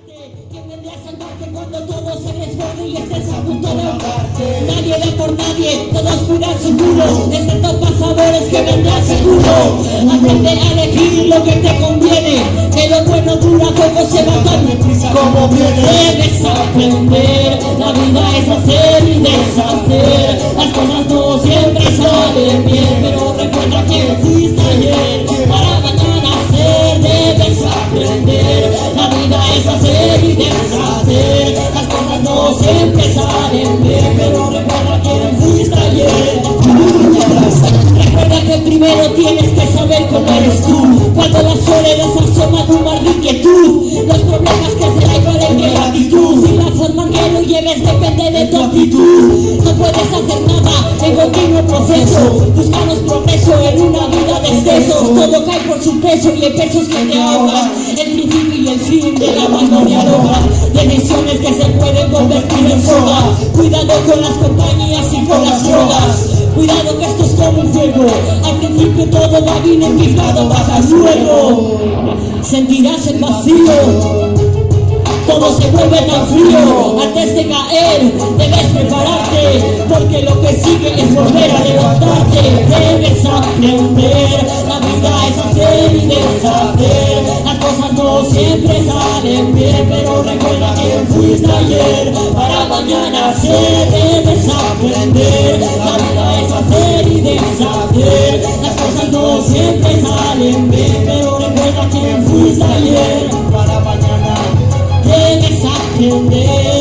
¿Quién vendrá a salvarte cuando todo se desborde y estés a punto de ahogarte? Nadie ve por nadie, todos cuidan su culo, excepto pasadores que vendrán seguro. Aprende a elegir lo que te conviene, que lo bueno dura poco, se va tan deprisa como viene. Debes aprender, la vida es hacer y deshacer. Las cosas no siempre salen bien, pero recuerda que fuiste ayer para mañana ser. Debes aprender, la vida es hacer y deshacer. Las cosas no siempre salen bien, pero recuerda quién fuiste ayer. Recuerda que primero tienes que saber cómo eres tú. Cuando la soledad se asoma tu mar de inquietud, los problemas que se hay para que la actitud y la forma que lo lleves depende de tu actitud. No puedes hacer nada en continuo proceso, buscamos progreso en una vida de excesos. Todo cae por su peso y hay pesos que te ahogan. El principio y el fin de la mano dialoga, decisiones que se pueden convertir en soga. Cuidado con las compañías y con las drogas. Cuidado que esto es como un juego, al principio todo va bien empezado, bajas luego sentirás el vacío, todo se vuelve tan frío. Antes de caer debes prepararte, porque lo que sigue es volver a levantarte. Debes aprender, la vida es hacer y deshacer. Las cosas no siempre salen bien, pero recuerda quién fuiste ayer para mañana ser. Debes aprender, la vida es hacer y deshacer. Las cosas no siempre salen bien, pero recuerda quién fuiste ayer para mañana. Debes aprender.